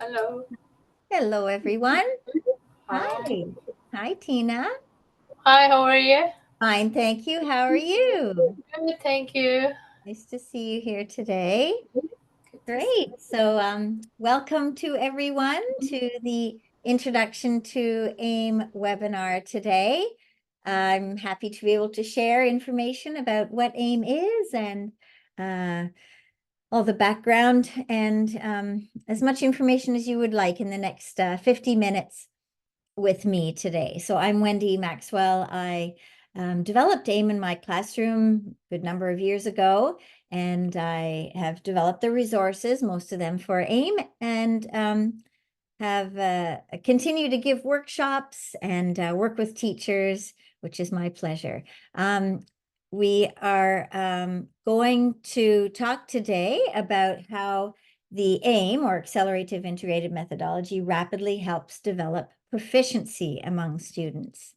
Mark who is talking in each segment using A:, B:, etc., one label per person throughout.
A: Hello.
B: Hello, everyone.
A: Hi.
B: Hi. Hi, Tina.
A: Hi, how are you?
B: Fine, thank you. How are you?
A: Good, thank you.
B: Nice to see you here today.
A: Good to see
B: Great. So, welcome to everyone to the Introduction to AIM webinar today. I'm happy to be able to share information about what AIM is and uh, all the background and as much information as you would like in the next 50 minutes with me today. So I'm Wendy Maxwell. I developed AIM in my classroom a good number of years ago, and I have developed the resources, most of them for AIM, and have continued to give workshops and work with teachers, which is my pleasure. We are going to talk today about how the AIM, or Accelerative Integrated Methodology, rapidly helps develop proficiency among students.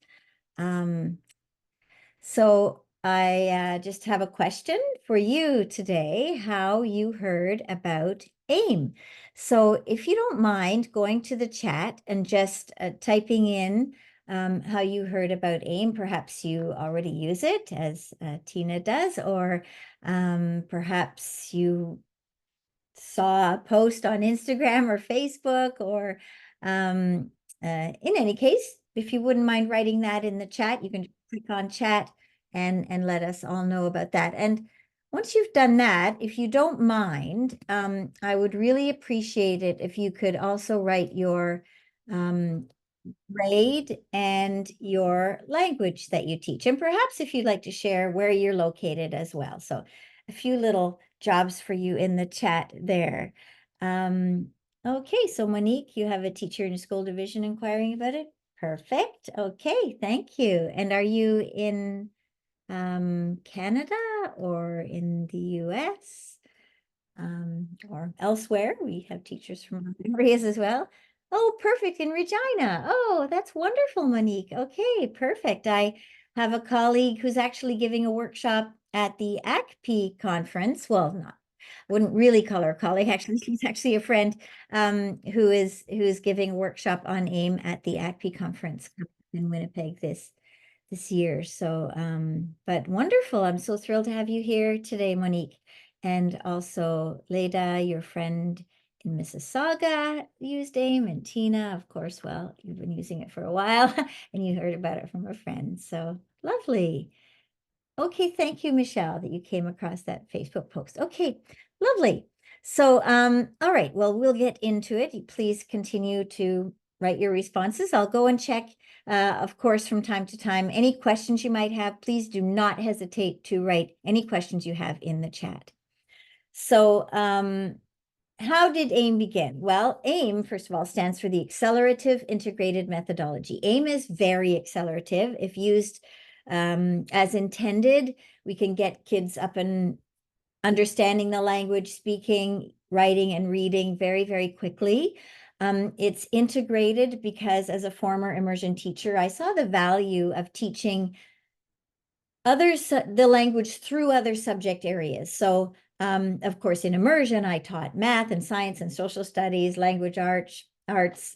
B: So I just have a question for you today, how you heard about AIM. So if you don't mind going to the chat and just typing in how you heard about AIM, perhaps you already use it as Tina does, or perhaps you saw a post on Instagram or Facebook, or in any case, if you wouldn't mind writing that in the chat, you can click on chat and let us all know about that. And once you've done that, if you don't mind, I would really appreciate it if you could also write your um, grade and your language that you teach. And perhaps if you'd like to share where you're located as well. So a few little jobs for you in the chat there. Okay, so Monique, you have a teacher in a school division inquiring about it. Perfect. Okay, thank you. And are you in Canada or in the US? Or elsewhere. We have teachers from other areas as well. Oh, perfect, in Regina. Oh, that's wonderful, Monique. Okay, perfect. I have a colleague who's actually giving a workshop at the ACP conference. Well, not, I wouldn't really call her a colleague. Actually, she's actually a friend who is giving a workshop on AIM at the ACP conference in Winnipeg this year. So, but wonderful. I'm so thrilled to have you here today, Monique. And also Leda, your friend in Mississauga, used AIM, and Tina, of course, well, you've been using it for a while and you heard about it from a friend. So lovely. Okay, thank you, Michelle, that you came across that Facebook post. Okay, lovely. So, all right, well, we'll get into it. Please continue to write your responses. I'll go and check, of course, from time to time. Any questions you might have, please do not hesitate to write any questions you have in the chat. So, how did AIM begin? Well, AIM, first of all, stands for the Accelerative Integrated Methodology. AIM is very accelerative. If used as intended, we can get kids up and understanding the language, speaking, writing, and reading very, very quickly. It's integrated because as a former immersion teacher, I saw the value of teaching others the language through other subject areas. So of course, in immersion, I taught math and science and social studies, language arts,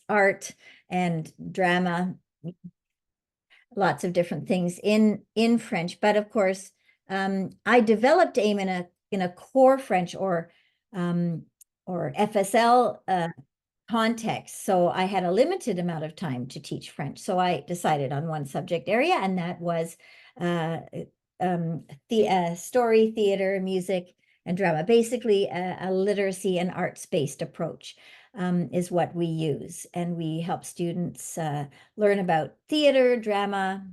B: art, and drama, lots of different things in French. But of course, I developed AIM in a core French or FSL context. So I had a limited amount of time to teach French. So I decided on one subject area, and that was uh, the story, theater, music, and drama. Basically, a literacy and arts-based approach is what we use. And we help students learn about theater, drama,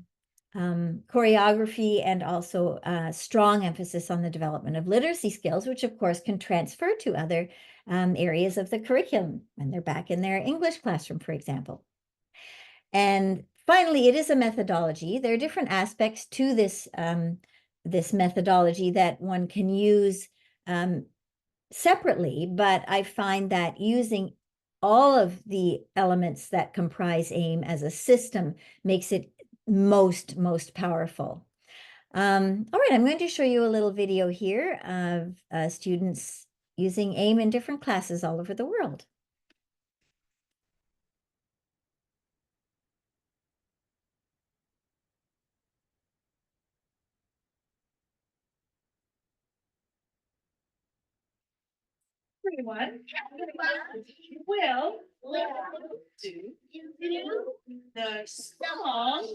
B: choreography, and also strong emphasis on the development of literacy skills, which of course can transfer to other areas of the curriculum when they're back in their English classroom, for example. And finally, it is a methodology. There are different aspects to this methodology that one can use separately, but I find that using all of the elements that comprise AIM as a system makes it most powerful. All right, I'm going to show you a little video here of students using AIM in different classes all over the world.
A: everyone will do the song.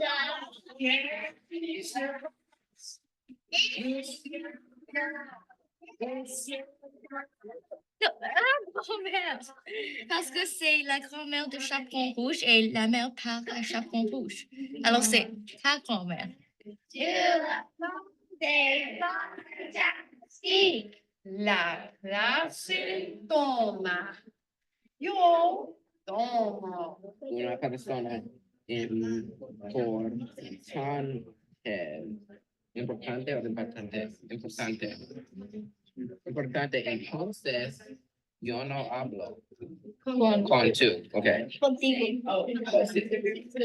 A: Ah, grand-mère. Parce que c'est la grand-mère de Chaperon Rouge et la mère parle à Chaperon Rouge. Alors c'est ta grand-mère. La place toma. Yo tomo.
C: Una persona importante. Importante o importante. Importante. Importante. Entonces, yo no hablo. Con tú, okay.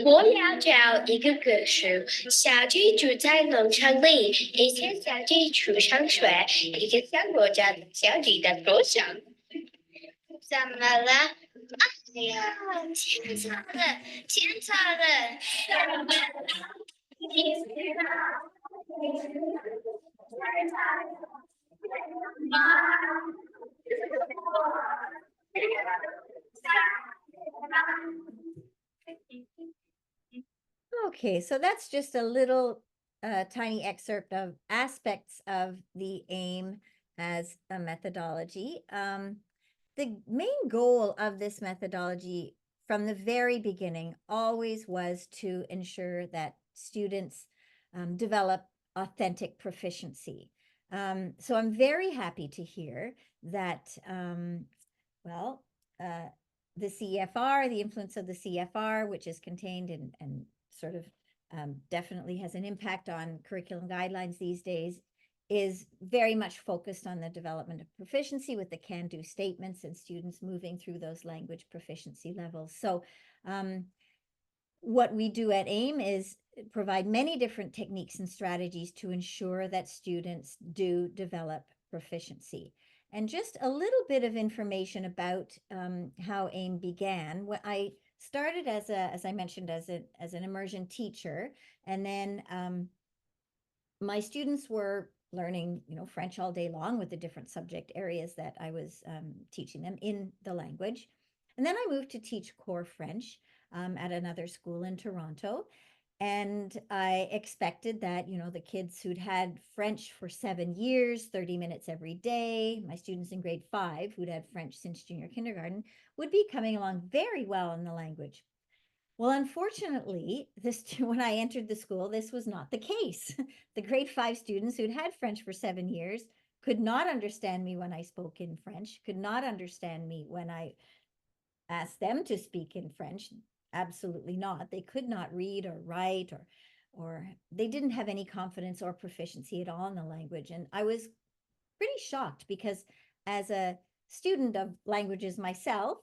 D: 我要找一个歌手，小鸡住在农场里，一天小鸡出上学，一个像我家的小鸡的多想。怎么了？哎呀，天差了，天差了！Okay,
B: so that's just a little tiny excerpt of aspects of the AIM as a methodology. The main goal of this methodology from the very beginning always was to ensure that students develop authentic proficiency. So I'm very happy to hear that, well, the CFR, the influence of the CFR, which is contained in and sort of definitely has an impact on curriculum guidelines these days, is very much focused on the development of proficiency with the can-do statements and students moving through those language proficiency levels. So what we do at AIM is provide many different techniques and strategies to ensure that students do develop proficiency. And just a little bit of information about how AIM began. When I started as I mentioned, as an immersion teacher, and then my students were learning, French all day long with the different subject areas that I was teaching them in the language. And then I moved to teach core French at another school in Toronto. And I expected that, the kids who'd had French for 7 years, 30 minutes every day, my students in grade 5 who'd had French since junior kindergarten, would be coming along very well in the language. Well, unfortunately, when I entered the school, this was not the case. The grade 5 students who'd had French for 7 years could not understand me when I spoke in French, could not understand me when I asked them to speak in French. Absolutely not. They could not read or write, or they didn't have any confidence or proficiency at all in the language. And I was pretty shocked because as a student of languages myself,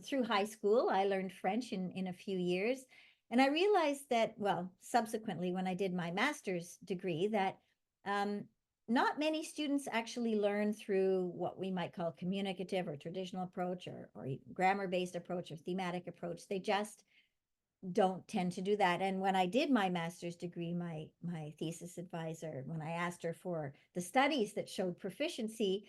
B: through high school, I learned French in a few years. And I realized that, well, subsequently, when I did my master's degree, that not many students actually learn through what we might call communicative or traditional approach or grammar-based approach or thematic approach. They just don't tend to do that. And when I did my master's degree, my thesis advisor, when I asked her for the studies that showed proficiency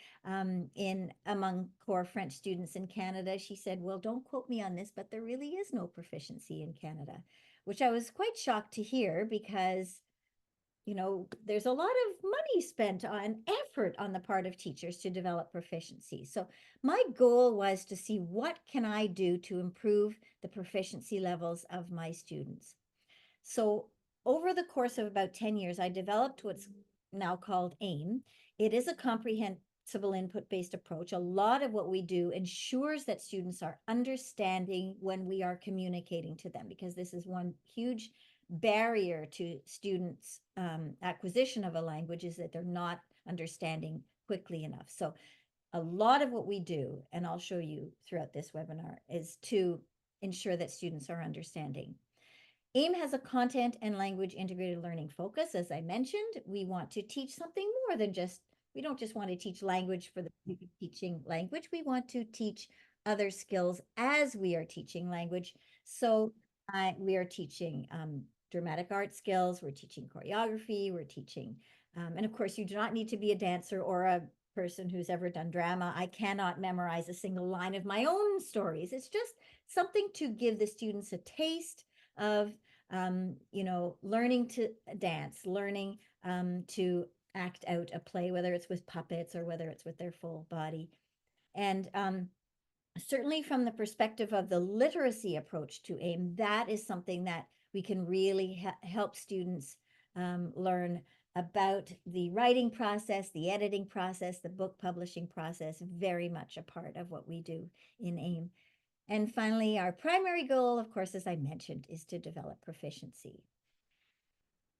B: in among core French students in Canada, she said, well, don't quote me on this, but there really is no proficiency in Canada, which I was quite shocked to hear because there's a lot of money spent on effort on the part of teachers to develop proficiency. So my goal was to see what can I do to improve the proficiency levels of my students. So over the course of about 10 years, I developed what's now called AIM. It is a comprehensible input-based approach. A lot of what we do ensures that students are understanding when we are communicating to them, because this is one huge barrier to students' acquisition of a language is that they're not understanding quickly enough. So a lot of what we do, and I'll show you throughout this webinar, is to ensure that students are understanding. AIM has a content and language integrated learning focus. As I mentioned, we want to teach something more than we don't just want to teach language for the sake of teaching language. We want to teach other skills as we are teaching language. So we are teaching dramatic art skills, we're teaching choreography, we're teaching, and of course, you do not need to be a dancer or person who's ever done drama, I cannot memorize a single line of my own stories. It's just something to give the students a taste of, learning to dance, learning to act out a play, whether it's with puppets or whether it's with their full body. And certainly from the perspective of the literacy approach to AIM, that is something that we can really help students learn about the writing process, the editing process, the book publishing process, very much a part of what we do in AIM. And finally, our primary goal, of course, as I mentioned, is to develop proficiency.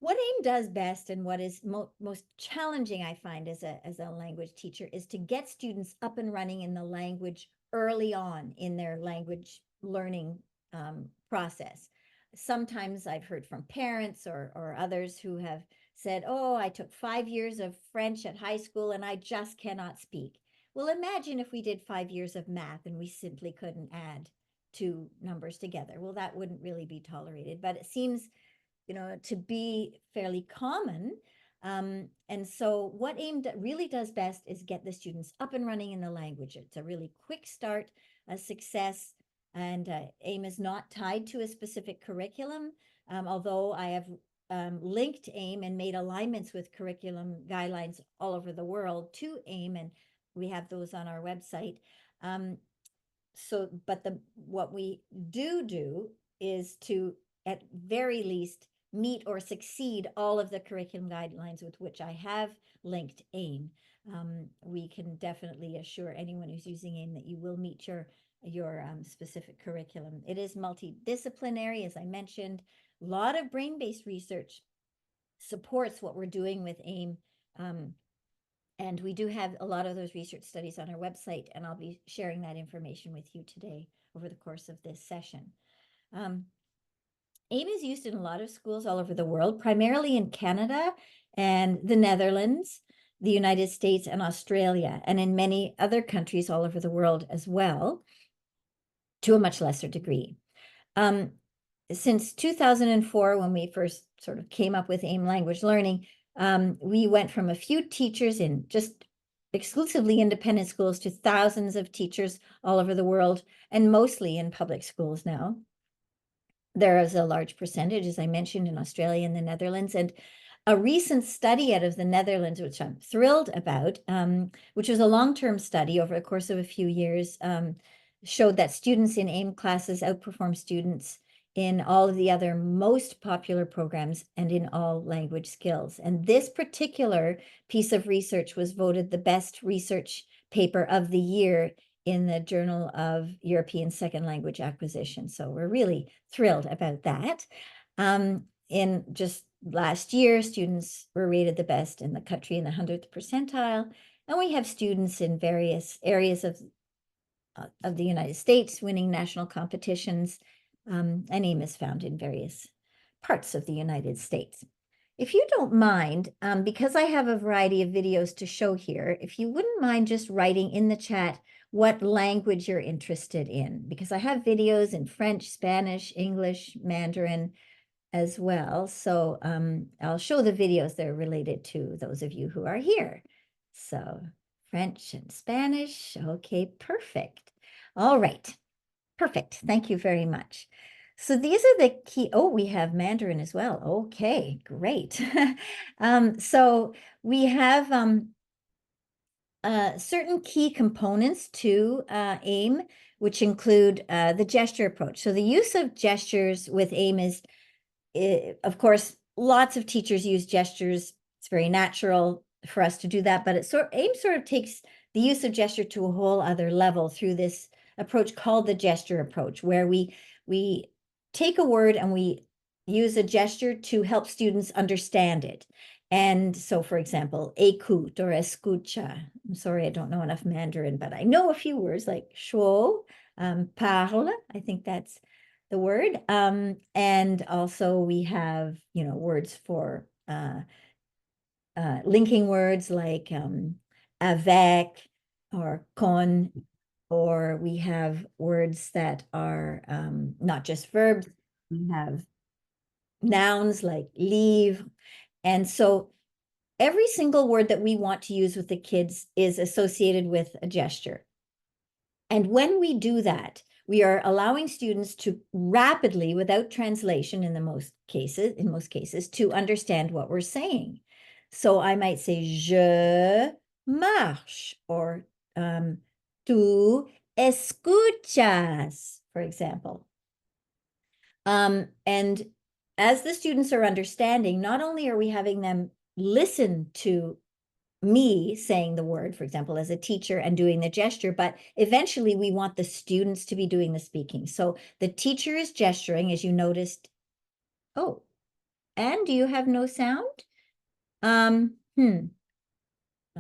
B: What AIM does best and what is most challenging, I find, as a language teacher, is to get students up and running in the language early on in their language learning process. Sometimes I've heard from parents or others who have said, oh, I took 5 years of French at high school and I just cannot speak. Well, imagine if we did 5 years of math and we simply couldn't add two numbers together. Well, that wouldn't really be tolerated, but it seems to be fairly common. And so what AIM really does best is get the students up and running in the language. It's a really quick start, a success, and AIM is not tied to a specific curriculum, although I have linked AIM and made alignments with curriculum guidelines all over the world to AIM, and we have those on our website. But what we do is to, at very least, meet or succeed all of the curriculum guidelines with which I have linked AIM. We can definitely assure anyone who's using AIM that you will meet your specific curriculum. It is multidisciplinary, as I mentioned. A lot of brain-based research supports what we're doing with AIM. And we do have a lot of those research studies on our website, and I'll be sharing that information with you today over the course of this session. AIM is used in a lot of schools all over the world, primarily in Canada and the Netherlands, the United States and Australia, and in many other countries all over the world as well, to a much lesser degree. Since 2004, when we first sort of came up with AIM language learning, we went from a few teachers in just exclusively independent schools to thousands of teachers all over the world, and mostly in public schools now. There is a large percentage, as I mentioned, in Australia and the Netherlands. And a recent study out of the Netherlands, which I'm thrilled about, which was a long-term study over the course of a few years, showed that students in AIM classes outperform students in all of the other most popular programs and in all language skills. And this particular piece of research was voted the best research paper of the year in the Journal of European Second Language Acquisition. So we're really thrilled about that. In just last year, students were rated the best in the country in the 100th percentile. And we have students in various areas of the United States winning national competitions. And AIM is found in various parts of the United States. If you don't mind, because I have a variety of videos to show here, if you wouldn't mind just writing in the chat what language you're interested in, because I have videos in French, Spanish, English, Mandarin as well. So I'll show the videos that are related to those of you who are here. So French and Spanish. Okay, perfect. All right, perfect. Thank you very much. So these are the key, oh, we have Mandarin as well. Okay, great. So we have certain key components to AIM, which include the gesture approach. So the use of gestures with AIM is, of course, lots of teachers use gestures. It's very natural for us to do that, but AIM sort of takes the use of gesture to a whole other level through this approach called the gesture approach, where we take a word and we use a gesture to help students understand it. And so, for example, écoute or escucha. I'm sorry, I don't know enough Mandarin, but I know a few words like shuo, parle. I think that's the word. And also we have, words for linking words like avec or con, or we have words that are not just verbs. We have nouns like leave. And so every single word that we want to use with the kids is associated with a gesture. And when we do that, we are allowing students to rapidly, without translation in most cases, to understand what we're saying. So I might say, je marche, or tú escuchas, for example. And as the students are understanding, not only are we having them listen to me saying the word, for example, as a teacher and doing the gesture, but eventually we want the students to be doing the speaking. So the teacher is gesturing, as you noticed. Oh, and do you have no sound? I'll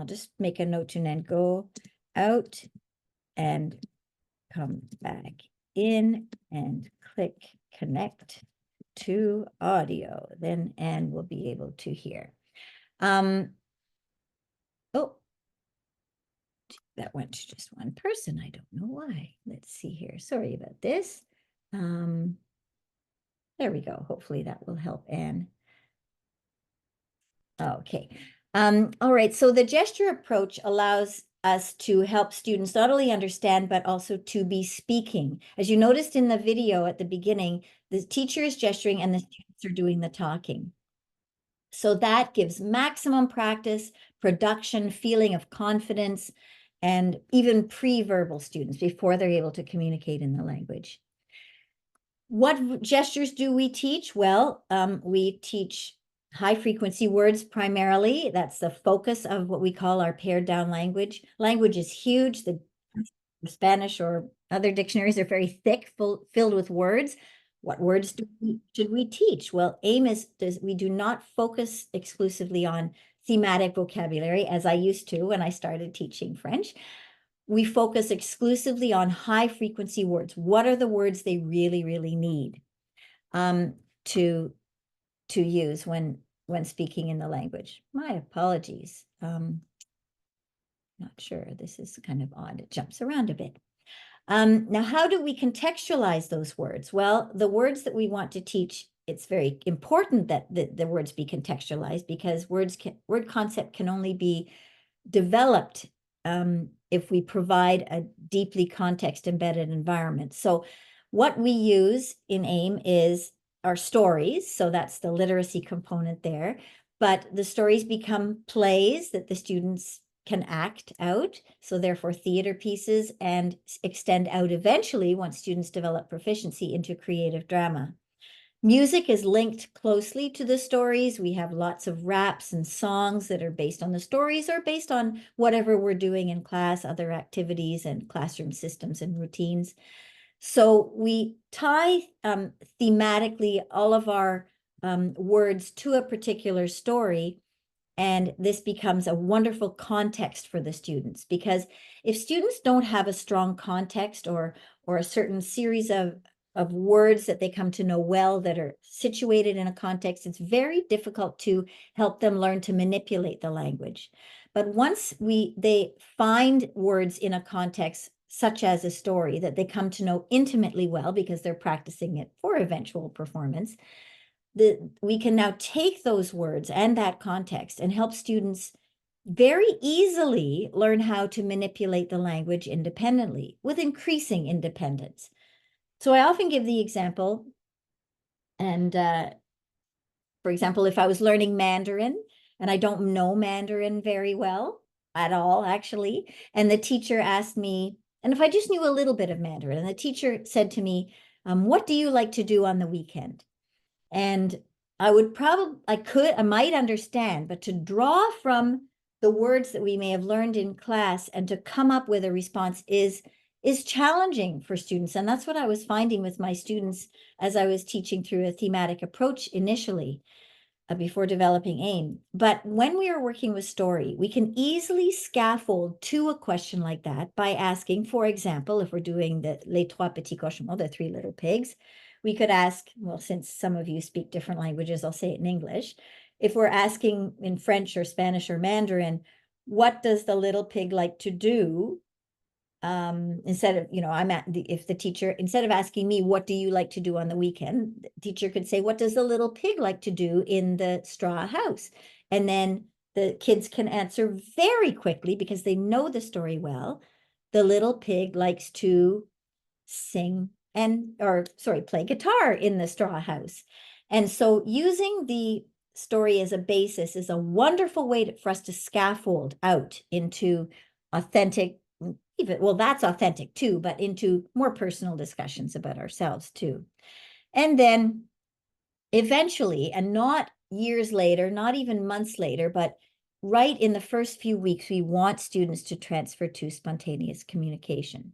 B: just make a note to then go out and come back in and click connect to audio. Then Anne will be able to hear. Oh, that went to just one person. I don't know why. Let's see here. Sorry about this. There we go. Hopefully that will help Anne. Okay. All right. So the gesture approach allows us to help students not only understand, but also to be speaking. As you noticed in the video at the beginning, the teacher is gesturing and the students are doing the talking. So that gives maximum practice, production, feeling of confidence, and even pre-verbal students before they're able to communicate in the language. What gestures do we teach? Well, we teach high frequency words primarily. That's the focus of what we call our pared down language. Language is huge. The Spanish or other dictionaries are very thick, filled with words. What words should we teach? Well, AIM we do not focus exclusively on thematic vocabulary, as I used to when I started teaching French. We focus exclusively on high frequency words. What are the words they really, really need to use when speaking in the language? My apologies. Not sure. This is kind of odd. It jumps around a bit. Now, how do we contextualize those words? Well, the words that we want to teach, it's very important that the words be contextualized, because word concept can only be developed if we provide a deeply context embedded environment. So what we use in AIM is our stories. So that's the literacy component there. But the stories become plays that the students can act out. So therefore theater pieces, and extend out eventually, once students develop proficiency, into creative drama. Music is linked closely to the stories. We have lots of raps and songs that are based on the stories or based on whatever we're doing in class, other activities and classroom systems and routines. So we tie thematically all of our words to a particular story. And this becomes a wonderful context for the students, because if students don't have a strong context or a certain series of words that they come to know well that are situated in a context, it's very difficult to help them learn to manipulate the language. But once they find words in a context, such as a story that they come to know intimately well because they're practicing it for eventual performance, we can now take those words and that context and help students very easily learn how to manipulate the language independently with increasing independence. So I often give the example, and for example, if I was learning Mandarin and I don't know Mandarin very well at all, actually, and the teacher asked me, and if I just knew a little bit of Mandarin, and the teacher said to me, what do you like to do on the weekend? And I might understand, but to draw from the words that we may have learned in class and to come up with a response is challenging for students. And that's what I was finding with my students as I was teaching through a thematic approach initially, before developing AIM. But when we are working with story, we can easily scaffold to a question like that by asking, for example, if we're doing the Les Trois Petits Cochons, the Three Little Pigs, we could ask, well, since some of you speak different languages, I'll say it in English. If we're asking in French or Spanish or Mandarin, what does the little pig like to do? Instead of, if the teacher, instead of asking me, what do you like to do on the weekend? The teacher could say, what does the little pig like to do in the straw house? And then the kids can answer very quickly because they know the story well. The little pig likes to sing play guitar in the straw house. And so using the story as a basis is a wonderful way for us to scaffold out into authentic, that's authentic too, but into more personal discussions about ourselves too. And then eventually, and not years later, not even months later, but right in the first few weeks, we want students to transfer to spontaneous communication.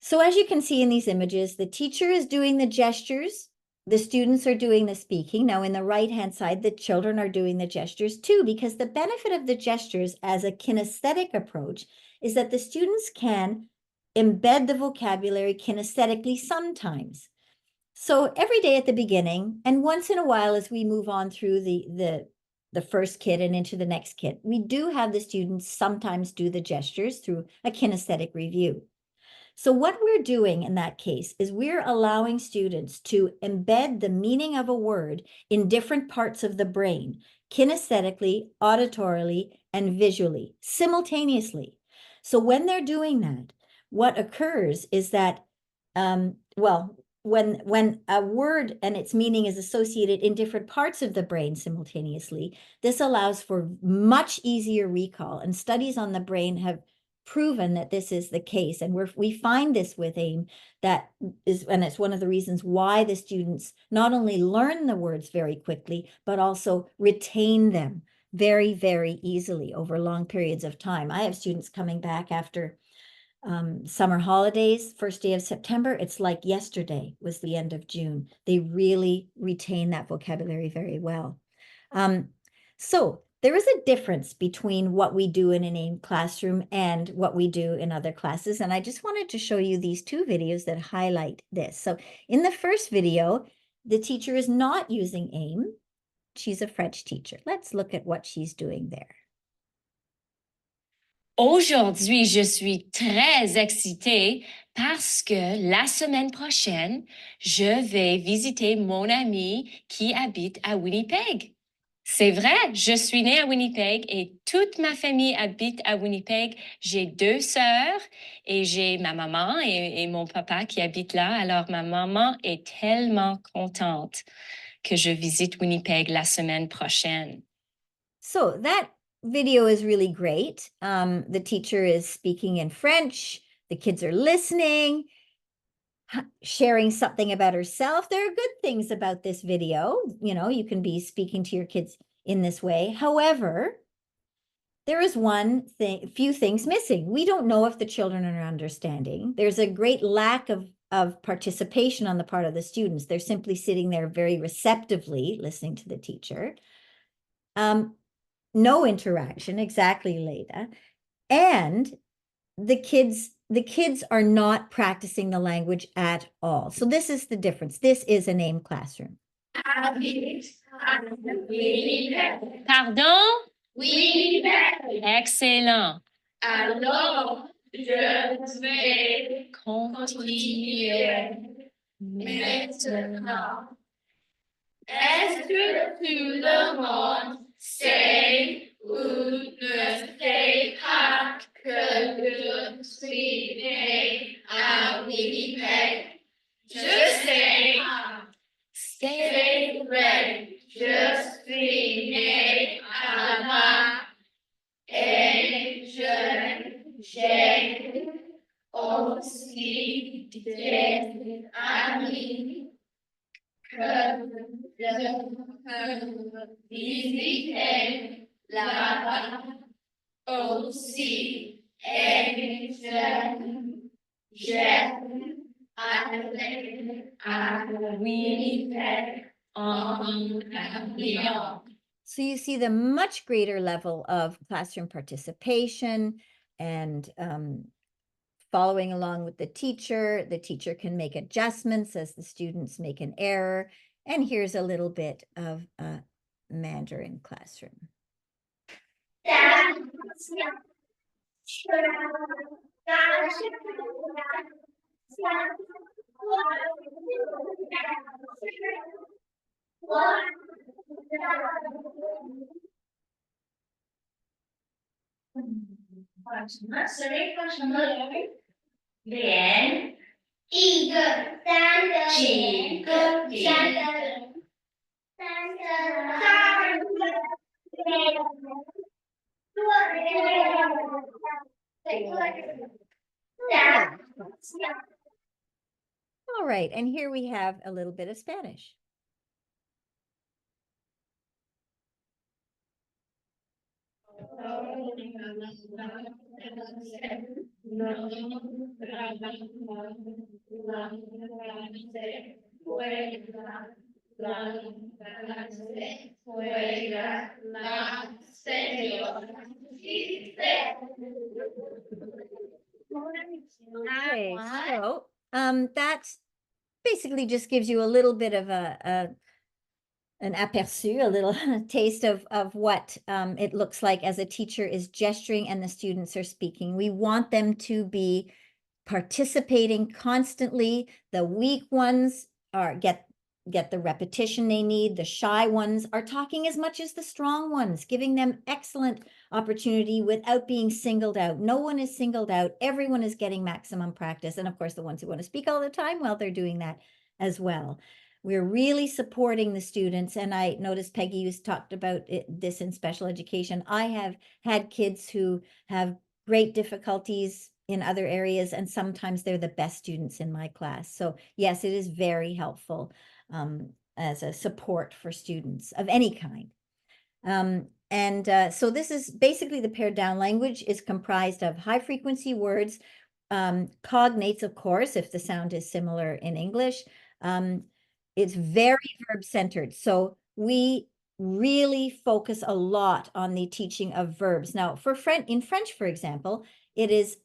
B: So as you can see in these images, the teacher is doing the gestures, the students are doing the speaking. Now in the right-hand side, the children are doing the gestures too, because the benefit of the gestures as a kinesthetic approach is that the students can embed the vocabulary kinesthetically sometimes. So every day at the beginning, and once in a while as we move on through the first kit and into the next kit, we do have the students sometimes do the gestures through a kinesthetic review. So what we're doing in that case is we're allowing students to embed the meaning of a word in different parts of the brain, kinesthetically, auditorily, and visually, simultaneously. So when they're doing that, what occurs is that, when a word and its meaning is associated in different parts of the brain simultaneously, this allows for much easier recall. And studies on the brain have proven that this is the case. And we find this with AIM, and it's one of the reasons why the students not only learn the words very quickly, but also retain them very, very easily over long periods of time. I have students coming back after summer holidays, first day of September. It's like yesterday was the end of June. They really retain that vocabulary very well. So there is a difference between what we do in an AIM classroom and what we do in other classes. And I just wanted to show you these two videos that highlight this. So in the first video, the teacher is not using AIM. She's a French teacher. Let's look at what she's doing there.
E: Aujourd'hui, je suis très excitée parce que la semaine prochaine, je vais visiter mon ami qui habite à Winnipeg. C'est vrai, je suis née à Winnipeg et toute ma famille habite à Winnipeg. J'ai 2 sœurs et j'ai ma maman et mon papa qui habitent là. Alors, ma maman est tellement contente que je visite Winnipeg la semaine prochaine.
B: So that video is really great. The teacher is speaking in French. The kids are listening, sharing something about herself. There are good things about this video. You know, you can be speaking to your kids in this way. However, there is few things missing. We don't know if the children are understanding. There's a great lack of participation on the part of the students. They're simply sitting there very receptively listening to the teacher. No interaction, exactly, Leda. And the kids are not practicing the language at all. So this is the difference. This is an AIM classroom.
E: Pardon?
D: Winnipeg.
E: Excellent.
D: Alors, je vais continuer maintenant. Est-ce que tout le monde sait ou ne sait pas que je suis né à Winnipeg? Je sais. C'est vrai, je suis né là-bas et j'ai aussi des amis que je peux visiter là-bas aussi et j'aime aller à Winnipeg en avion.
B: So you see the much greater level of classroom participation and following along with the teacher. The teacher can make adjustments as the students make an error. And here's a little bit of a Mandarin classroom.
D: 连一个三个几个三个人，三个
B: All right, and here we have a little bit of Spanish. Okay, so that basically just gives you a little bit of an aperçu, a little taste of what it looks like as a teacher is gesturing and the students are speaking. We want them to be participating constantly. The weak ones are get the repetition they need. The shy ones are talking as much as the strong ones, giving them excellent opportunity without being singled out. No one is singled out. Everyone is getting maximum practice. And of course, the ones who want to speak all the time, well, they're doing that as well. We're really supporting the students. And I noticed Peggy, you talked about this in special education. I have had kids who have great difficulties in other areas, and sometimes they're the best students in my class. So yes, it is very helpful as a support for students of any kind. So this is basically the pared down language is comprised of high frequency words, cognates, of course, if the sound is similar in English. It's very verb centered. So we really focus a lot on the teaching of verbs. Now, in French, for example, it is,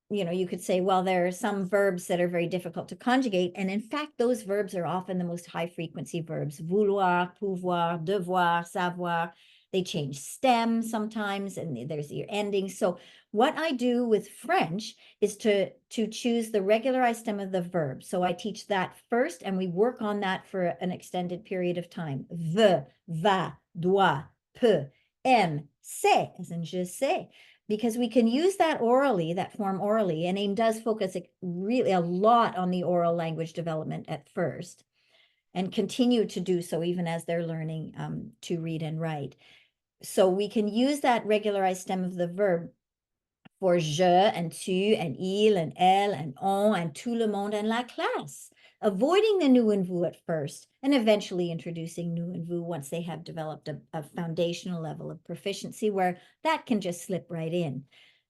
B: you could say, well, there are some verbs that are very difficult to conjugate. And in fact, those verbs are often the most high frequency verbs: vouloir, pouvoir, devoir, savoir. They change stem sometimes, and there's your ending. So what I do with French is to choose the regularized stem of the verb. So I teach that first, and we work on that for an extended period of time. Veut, va, doit, peut, aime, sait, as in je sais. Because we can use that orally, that form orally, and AIM does focus really a lot on the oral language development at first, and continue to do so even as they're learning to read and write. So we can use that regularized stem of the verb for je and tu and il and elle and on and tout le monde and la classe, avoiding the nous and vous at first, and eventually introducing nous and vous once they have developed a foundational level of proficiency where that can just slip right in.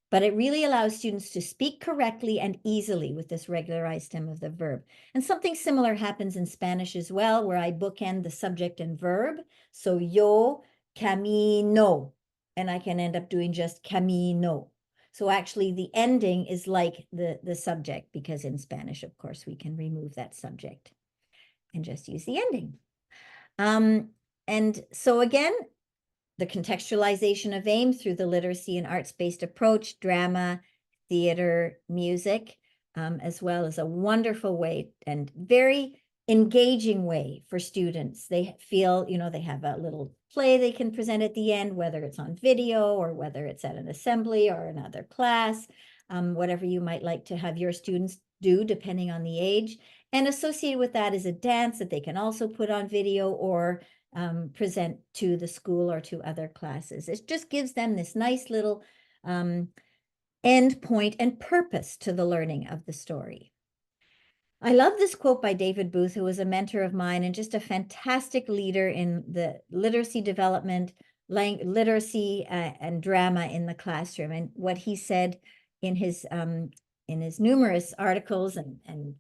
B: But it really allows students to speak correctly and easily with this regularized stem of the verb. And something similar happens in Spanish as well, where I bookend the subject and verb. So yo camino, and I can end up doing just camino. So actually the ending is like the subject, because in Spanish, of course, we can remove that subject and just use the ending. And so again, the contextualization of AIM through the literacy and arts-based approach, drama, theater, music, as well as a wonderful way and very engaging way for students. They feel, they have a little play they can present at the end, whether it's on video or whether it's at an assembly or another class, whatever you might like to have your students do, depending on the age. And associated with that is a dance that they can also put on video or present to the school or to other classes. It just gives them this nice little end point and purpose to the learning of the story. I love this quote by David Booth, who was a mentor of mine and just a fantastic leader in the literacy development, literacy and drama in the classroom. And what he said in his numerous articles and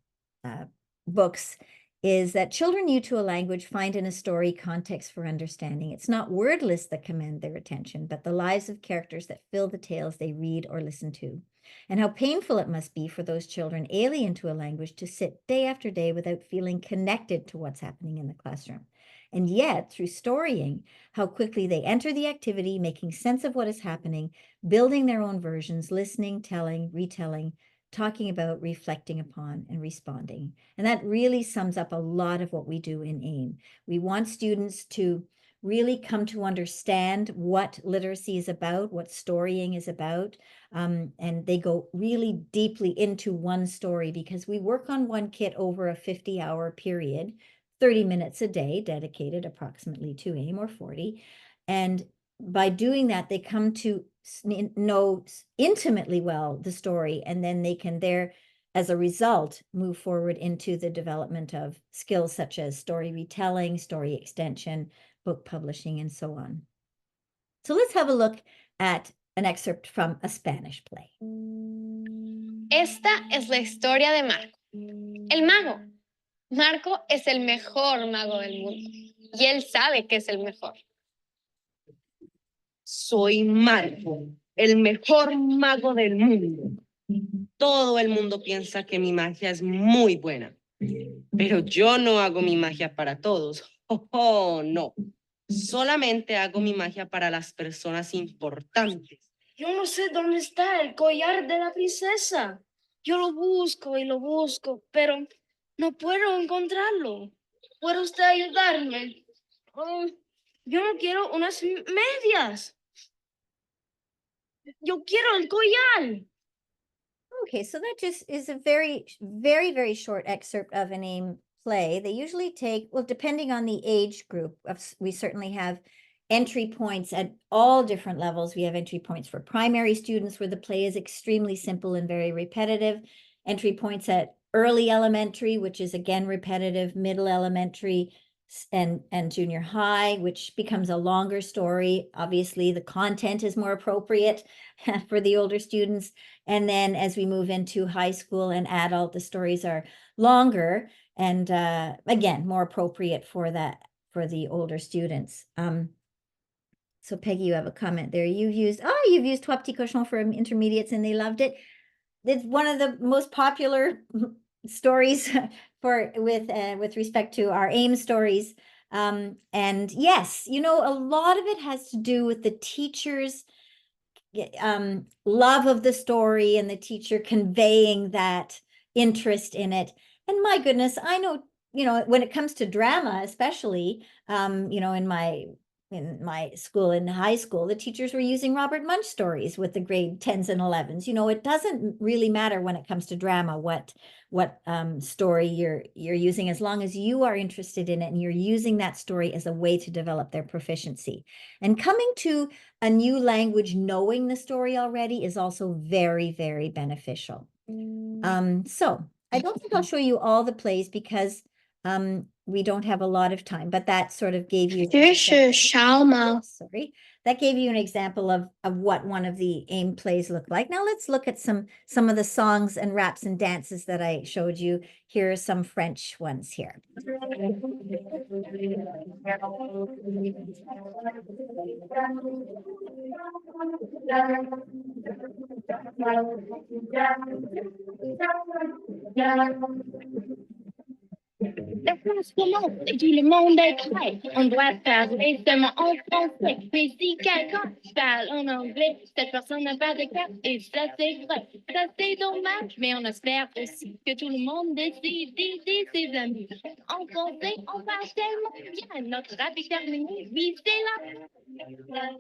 B: books is that children new to a language find in a story context for understanding. It's not word lists that command their attention, but the lives of characters that fill the tales they read or listen to. And how painful it must be for those children alien to a language to sit day after day without feeling connected to what's happening in the classroom. And yet, through storying, how quickly they enter the activity, making sense of what is happening, building their own versions, listening, telling, retelling, talking about, reflecting upon, and responding. And that really sums up a lot of what we do in AIM. We want students to really come to understand what literacy is about, what storying is about. And they go really deeply into one story because we work on one kit over a 50-hour period, 30 minutes a day dedicated approximately to AIM, or 40. And by doing that, they come to know intimately well the story, and then they can as a result, move forward into the development of skills such as story retelling, story extension, book publishing, and so on. So let's have a look at an excerpt from a Spanish play.
F: Esta es la historia de Marco, el mago. Marco es el mejor mago del mundo y él sabe que es el mejor.
G: Soy Marco, el mejor mago del mundo. Todo el mundo piensa que mi magia es muy buena, pero yo no hago mi magia para todos. Oh, no. Solamente hago mi magia para las personas importantes.
H: Yo no sé dónde está el collar de la princesa. Yo lo busco y lo busco, pero no puedo encontrarlo. ¿Puede usted ayudarme? Yo no quiero unas medias. Yo quiero el collar.
B: Okay, so that just is a very, very, very short excerpt of an AIM play. They usually take, well, depending on the age group, we certainly have entry points at all different levels. We have entry points for primary students where the play is extremely simple and very repetitive. Entry points at early elementary, which is again repetitive, middle elementary, and junior high, which becomes a longer story. Obviously, the content is more appropriate for the older students. And then as we move into high school and adult, the stories are longer and again, more appropriate for the older students. So Peggy, you have a comment there. You've used Trois Petits Cochons for intermediates and they loved it. It's one of the most popular stories with respect to our AIM stories. And yes, a lot of it has to do with the teacher's love of the story and the teacher conveying that interest in it. And my goodness, I know, when it comes to drama, especially, in my school, in high school, the teachers were using Robert Munch stories with the grade 10s and 11s. It doesn't really matter when it comes to drama what story you're using, as long as you are interested in it and you're using that story as a way to develop their proficiency. And coming to a new language, knowing the story already, is also very, very beneficial. So I don't think I'll show you all the plays because we don't have a lot of time, but that sort of gave you that gave you an example of what one of the AIM plays look like. Now let's look at some of the songs and raps and dances that I showed you. Here are some French ones here.
F: La France commence et tout le monde est prêt. On doit parler seulement en français. Mais si quelqu'un parle en anglais, cette personne n'a pas de carte. Et ça, c'est vrai. Ça, c'est dommage. Mais on espère aussi que tout le monde décide d'aider ses amis. En français, on parle tellement bien. Notre rap est terminé. Oui, c'est là.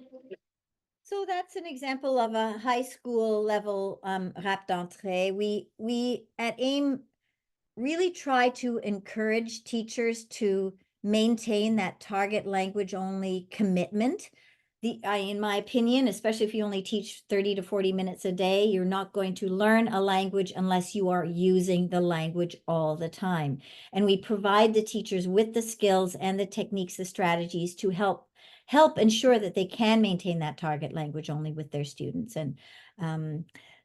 B: So that's an example of a high school level rap d'entrée. We at AIM really try to encourage teachers to maintain that target language only commitment. In my opinion, especially if you only teach 30 to 40 minutes a day, you're not going to learn a language unless you are using the language all the time. And we provide the teachers with the skills and the techniques, the strategies to help ensure that they can maintain that target language only with their students. And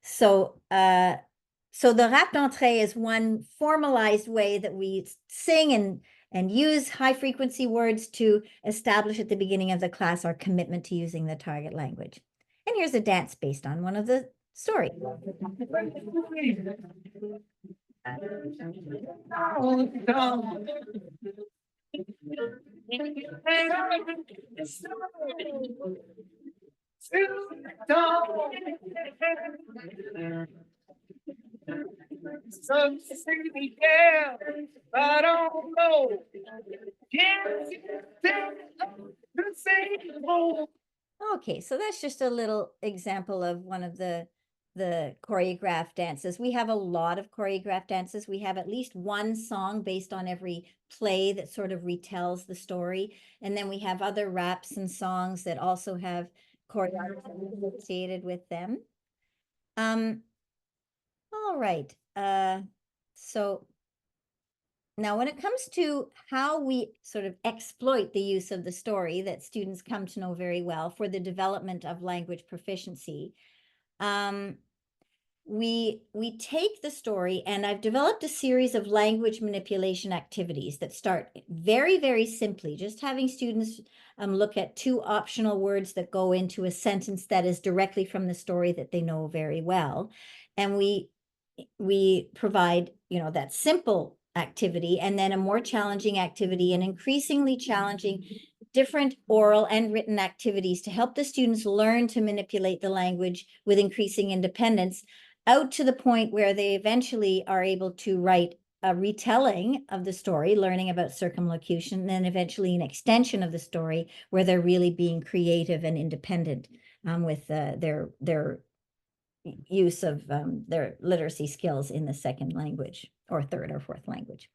B: so the rap d'entrée is one formalized way that we sing and use high frequency words to establish at the beginning of the class our commitment to using the target language. And here's a dance based on one of the stories.
I: Some say me, yeah, I don't know. Can't
B: Okay, so that's just a little example of one of the choreographed dances. We have a lot of choreographed dances. We have at least one song based on every play that sort of retells the story. And then we have other raps and songs that also have choreography associated with them. All right. So now when it comes to how we sort of exploit the use of the story that students come to know very well for the development of language proficiency, we take the story, and I've developed a series of language manipulation activities that start very, very simply, just having students look at two optional words that go into a sentence that is directly from the story that they know very well. And we provide, that simple activity, and then a more challenging activity, and increasingly challenging different oral and written activities to help the students learn to manipulate the language with increasing independence, out to the point where they eventually are able to write a retelling of the story, learning about circumlocution, and then eventually an extension of the story where they're really being creative and independent with their use of their literacy skills in the second language or third or fourth language.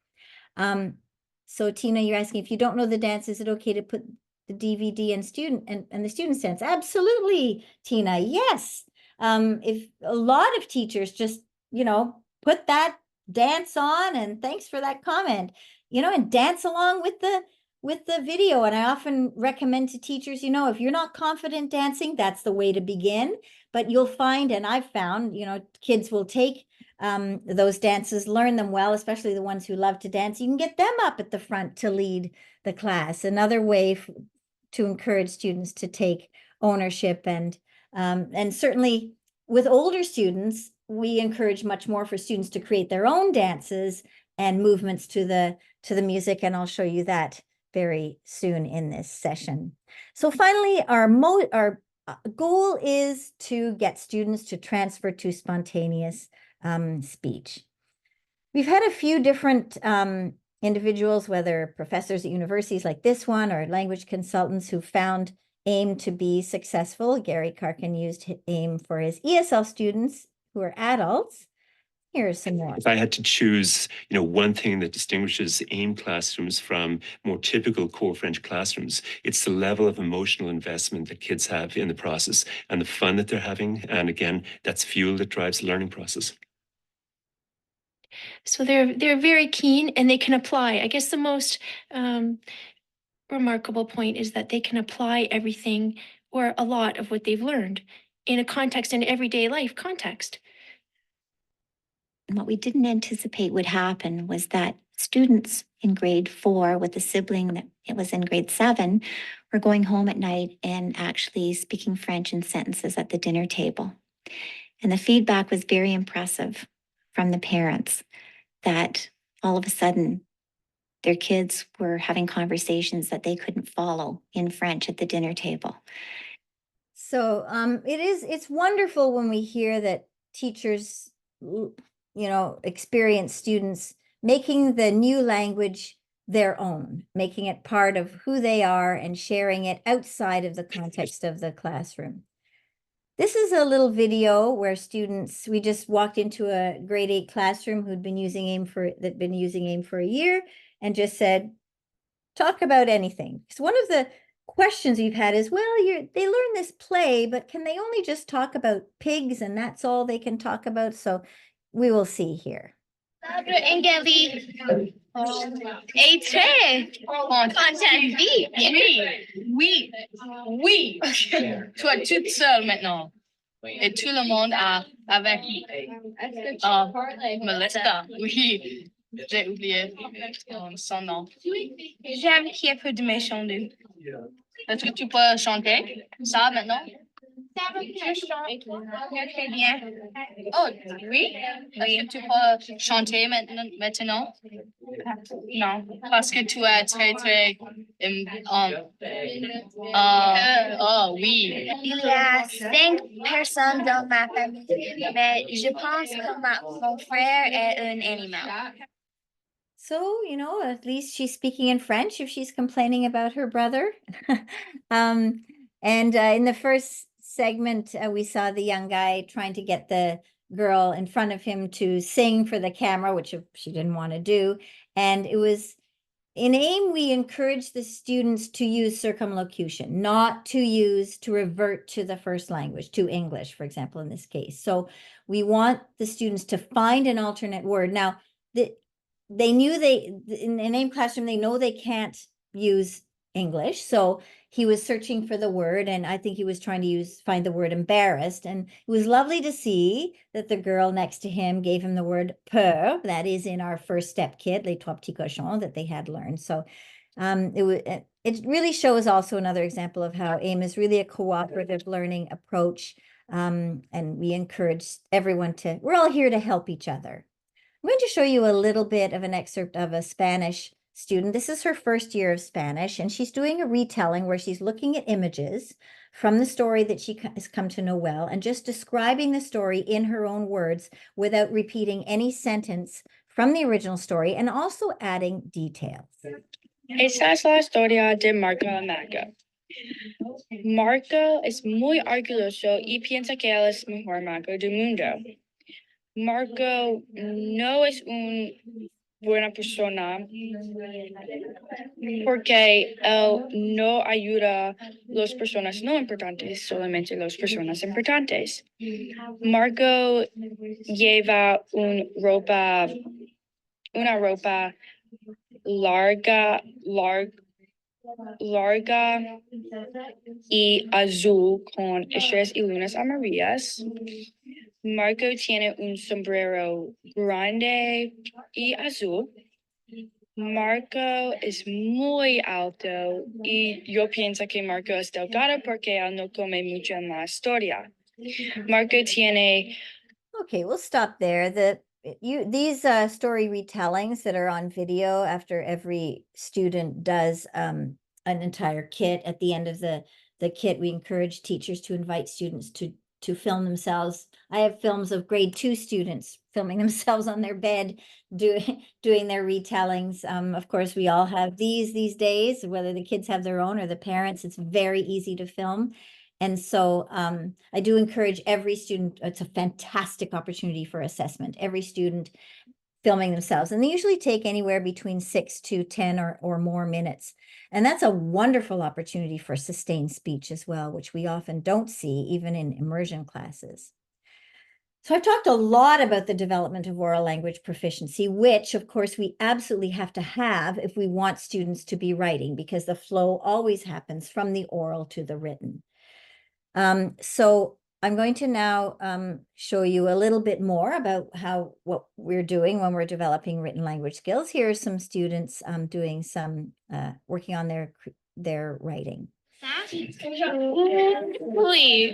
B: So Tina, you're asking, if you don't know the dance, is it okay to put the DVD and the student dance? Absolutely, Tina, yes. If a lot of teachers just, put that dance on, and thanks for that comment, and dance along with the video. And I often recommend to teachers, if you're not confident dancing, that's the way to begin. But you'll find, and I've found, kids will take those dances, learn them well, especially the ones who love to dance. You can get them up at the front to lead the class. Another way to encourage students to take ownership, and certainly with older students, we encourage much more for students to create their own dances and movements to the music, and I'll show you that very soon in this session. So finally, our goal is to get students to transfer to spontaneous speech. We've had a few different individuals, whether professors at universities like this one or language consultants, who found AIM to be successful. Gary Karkin used AIM for his ESL students who are adults. Here's some more.
I: If I had to choose, one thing that distinguishes AIM classrooms from more typical core French classrooms, it's the level of emotional investment that kids have in the process and the fun that they're having. And again, that's fuel that drives the learning process.
F: So they're very keen, and they can apply. I guess the most remarkable point is that they can apply everything or a lot of what they've learned in a context, in everyday life context.
J: And what we didn't anticipate would happen was that students in grade 4 with a sibling that it was in grade 7 were going home at night and actually speaking French in sentences at the dinner table. And the feedback was very impressive from the parents, that all of a sudden their kids were having conversations that they couldn't follow in French at the dinner table.
B: So it's wonderful when we hear that teachers, experience students making the new language their own, making it part of who they are and sharing it outside of the context of the classroom. This is a little video where students, we just walked into a grade 8 classroom that'd been using AIM for a year, and just said, talk about anything. Because one of the questions we've had is, well, they learn this play, but can they only just talk about pigs and that's all they can talk about? So we will see here.
H: Et très content. Oui. Toi toute seule maintenant. Et tout le monde avec Melissa. Oui. J'ai oublié son nom. J'ai appris un peu de mes chants. Est-ce que tu peux chanter ça maintenant? Je chante très bien. Oh, oui? Est-ce que tu peux chanter maintenant? Non, parce que tu es très, très... oui.
D: Il y a 5 personnes dans ma famille, mais je pense que mon frère est un animal.
B: So, at least she's speaking in French if she's complaining about her brother. And in the first segment, we saw the young guy trying to get the girl in front of him to sing for the camera, which she didn't want to do. And it was in AIM, we encourage the students to use circumlocution, not to revert to the first language, to English, for example, in this case. So we want the students to find an alternate word. Now, they knew in an AIM classroom, they know they can't use English. So he was searching for the word, and I think he was trying to find the word embarrassed. And it was lovely to see that the girl next to him gave him the word peur. That is in our first step kit, Les Trois Petits Cochons, that they had learned. So it really shows also another example of how AIM is really a cooperative learning approach. And we encourage everyone we're all here to help each other. I'm going to show you a little bit of an excerpt of a Spanish student. This is her first year of Spanish, and she's doing a retelling where she's looking at images from the story that she has come to know well and just describing the story in her own words without repeating any sentence from the original story and also adding details.
F: Esta es la historia de Marco y Mago. Marco es muy orgulloso y piensa que él es el mejor mago del mundo. Marco no es una buena persona porque él no ayuda a las personas no importantes, solamente las personas importantes. Marco lleva una ropa larga y azul con estrellas y lunas amarillas. Marco tiene un sombrero grande y azul. Marco es muy alto y yo pienso que Marco es delgado porque él no come mucho en la historia. Marco tiene.
B: Okay, we'll stop there. These story retellings that are on video after every student does an entire kit. At the end of the kit, we encourage teachers to invite students to film themselves. I have films of grade 2 students filming themselves on their bed doing their retellings. Of course, we all have these days, whether the kids have their own or the parents. It's very easy to film. And so I do encourage every student. It's a fantastic opportunity for assessment. Every student filming themselves. And they usually take anywhere between 6 to 10 or more minutes. And that's a wonderful opportunity for sustained speech as well, which we often don't see even in immersion classes. So I've talked a lot about the development of oral language proficiency, which of course we absolutely have to have if we want students to be writing, because the flow always happens from the oral to the written. So I'm going to now show you a little bit more about what we're doing when we're developing written language skills. Here are some students doing some working on their writing.
A: Oui, il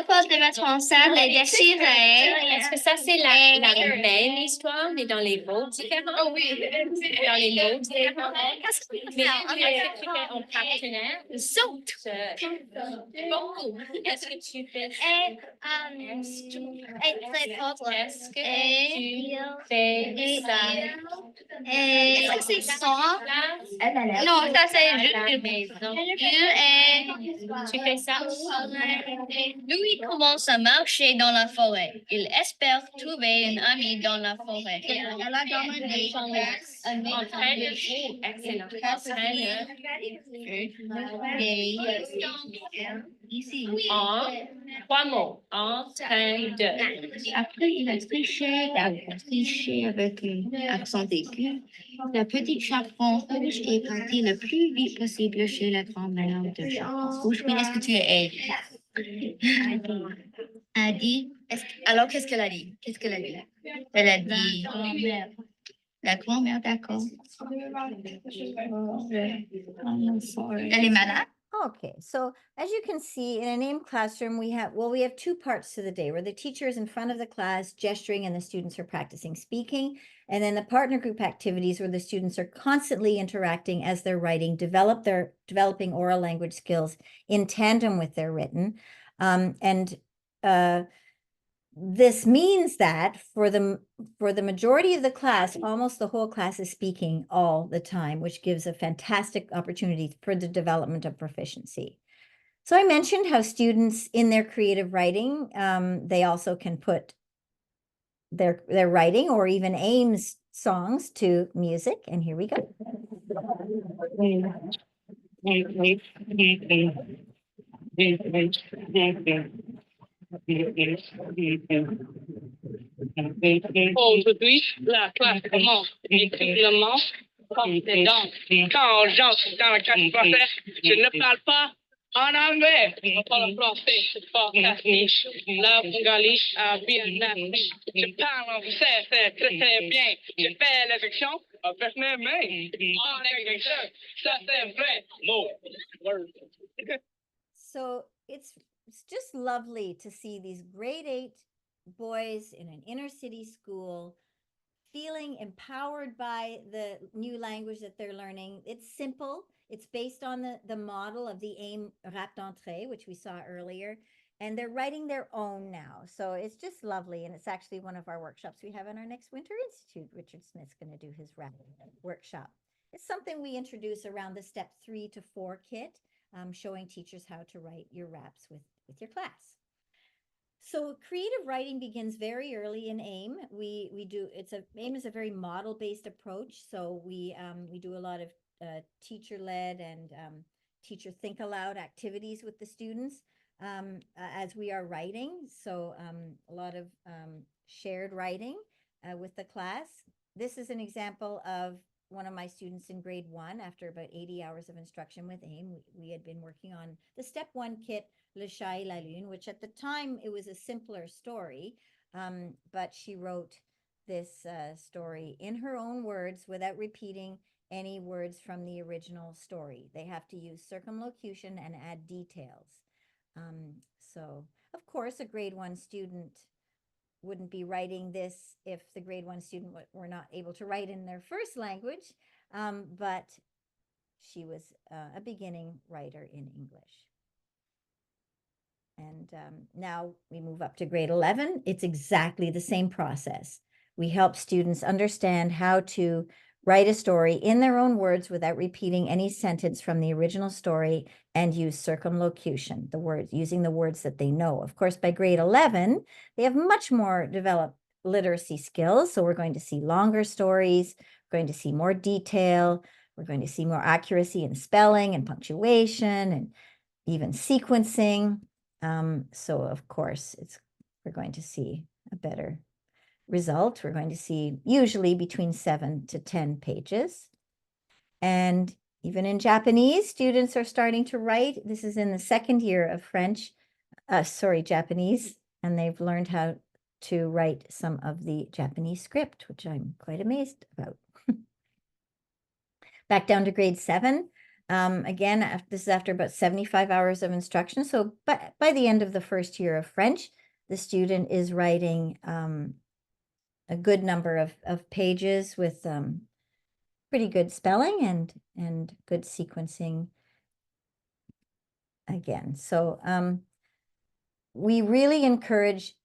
A: faut te mettre en salle et déchirer.
E: Est-ce que ça, c'est la même histoire, mais dans les mots différents?
A: Oui.
E: Dans les mots différents.
A: Qu'est-ce qu'on
E: Mais
A: fait?
E: est-ce que tu fais en partenaire?
A: Saute.
E: Beaucoup. Est-ce que tu fais
A: Et très fort.
E: Est-ce que tu fais ça?
A: Est-ce que c'est ça?
E: Là?
A: Non, ça c'est juste
E: La
A: une
E: maison.
A: Tu fais ça? Louis commence à marcher dans la forêt. Il espère trouver un ami dans la forêt. Elle a demandé
E: En train de jouer. Excellent. En train
A: ici.
E: En 3 mots. En train de.
A: Après, il a triché avec un accent aigu. La petite chaperon rouge est partie le plus vite possible chez la grand-mère de chaperon rouge. Oui, est-ce que tu es a dit? Alors, qu'est-ce qu'elle a dit? Qu'est-ce qu'elle a dit? Elle a dit. La grand-mère, d'accord. Elle est malade?
B: Okay, so as you can see in an AIM classroom, we have 2 parts to the day where the teacher is in front of the class gesturing and the students are practicing speaking. And then the partner group activities where the students are constantly interacting as they're writing, developing oral language skills in tandem with their written. this means that for the majority of the class, almost the whole class is speaking all the time, which gives a fantastic opportunity for the development of proficiency. So I mentioned how students in their creative writing, they also can put their writing or even AIM's songs to music. And here we go.
K: Aujourd'hui, la classe commence difficilement comme c'est donc. Quand j'entre dans la classe française, je ne parle pas en anglais. Je parle français, c'est fantastique. La Bengali a bien appris. Je parle en français, c'est très très bien. Je fais les actions avec mes mains. En agriculture, ça c'est vrai. Mot. Word.
B: So it's just lovely to see these grade 8 boys in an inner city school feeling empowered by the new language that they're learning. It's simple. It's based on the model of the AIM rap d'entrée, which we saw earlier. And they're writing their own now. So it's just lovely. And it's actually one of our workshops we have in our next Winter Institute. Richard Smith's going to do his rap workshop. It's something we introduce around the step 3 to 4 kit, showing teachers how to write your raps with your class. So creative writing begins very early in AIM. AIM is a very model-based approach. So we do a lot of teacher-led and teacher think aloud activities with the students as we are writing. So a lot of shared writing with the class. This is an example of one of my students in grade 1. After about 80 hours of instruction with AIM, we had been working on the step 1 kit, Le Chat et la Lune, which at the time it was a simpler story, but she wrote this story in her own words without repeating any words from the original story. They have to use circumlocution and add details. So, of course, a grade 1 student wouldn't be writing this if the grade 1 student were not able to write in their first language, but she was a beginning writer in English. And now we move up to grade 11. It's exactly the same process. We help students understand how to write a story in their own words without repeating any sentence from the original story and use circumlocution, using the words that they know. Of course, by grade 11, they have much more developed literacy skills. So we're going to see longer stories, we're going to see more detail, we're going to see more accuracy in spelling and punctuation and even sequencing. So of course, we're going to see a better result. We're going to see usually between 7 to 10 pages. And even in Japanese, students are starting to write. This is in the second year of Japanese, and they've learned how to write some of the Japanese script, which I'm quite amazed about. Back down to grade 7. Again, this is after about 75 hours of instruction. So by the end of the first year of French, the student is writing a good number of pages with pretty good spelling and good sequencing again. So we really encourage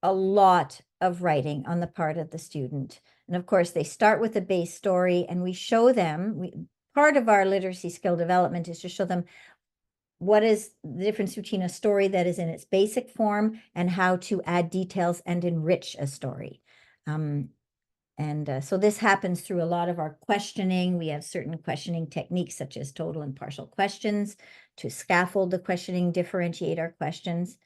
B: a lot of writing on the part of the student. And of course, they start with a base story and we show them, part of our literacy skill development is to show them what is the difference between a story that is in its basic form and how to add details and enrich a story. So this happens through a lot of our questioning. We have certain questioning techniques such as total and partial questions to scaffold the questioning, differentiate our questions.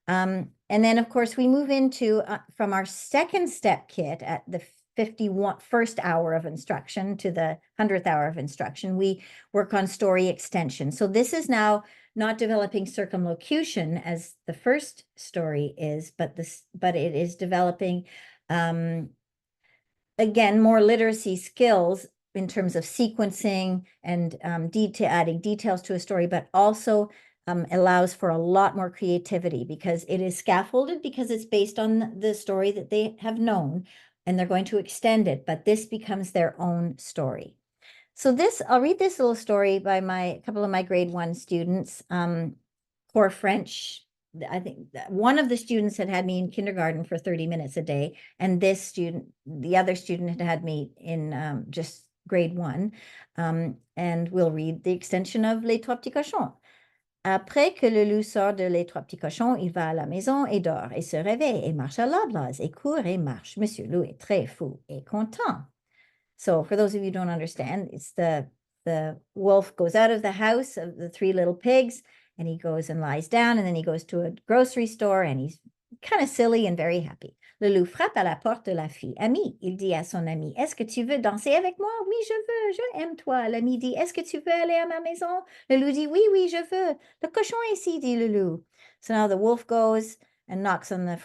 B: And then, of course, we move into, from our second step kit at the 51st hour of instruction to the 100th hour of instruction, we work on story extension. So this is now not developing circumlocution as the first story is, but it is developing, again, more literacy skills in terms of sequencing and adding details to a story, but also allows for a lot more creativity because it is scaffolded because it's based on the story that they have known and they're going to extend it, but this becomes their own story. So I'll read this little story by a couple of my grade 1 students, core French I think one of the students had me in kindergarten for 30 minutes a day, and the other student had me in just grade 1. And we'll read the extension of Les Trois Petits Cochons. Après que le loup sort de Les Trois Petits Cochons, il va à la maison et dort, et se réveille, et marche à Loblaws, et court et marche. Monsieur Loup est très fou et content. So for those of you who don't understand, it's the wolf goes out of the house of the 3 little pigs, and he goes and lies down, and then he goes to a grocery store, and he's kind of silly and very happy. Le loup frappe à la porte de la fille amie. Il dit à son ami, est-ce que tu veux danser avec moi? Oui, je veux, je aime toi. L'ami dit, est-ce que tu veux aller à ma maison? Le loup dit, oui, oui, je veux. Le cochon est ici, dit le loup. So now the wolf goes and knocks on the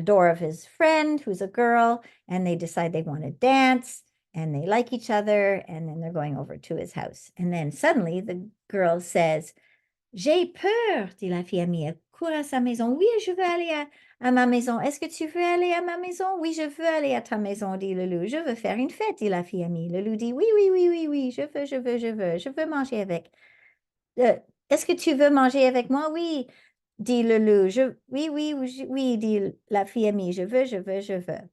B: door of his friend, who's a girl, and they decide they want to dance, and they like each other, and then they're going over to his house. And then suddenly the girl says, j'ai peur, dit la fille amie. Elle court à sa maison. Oui, je veux aller à ma maison. Est-ce que tu veux aller à ma maison? Oui, je veux aller à ta maison, dit le loup. Je veux faire une fête, dit la fille amie. Le loup dit, oui, oui, oui, oui, oui, je veux, je veux, je veux, je veux manger avec. Est-ce que tu veux manger avec moi? Oui, dit le loup. Oui, oui, oui, dit la fille amie. Je veux, je veux, je veux.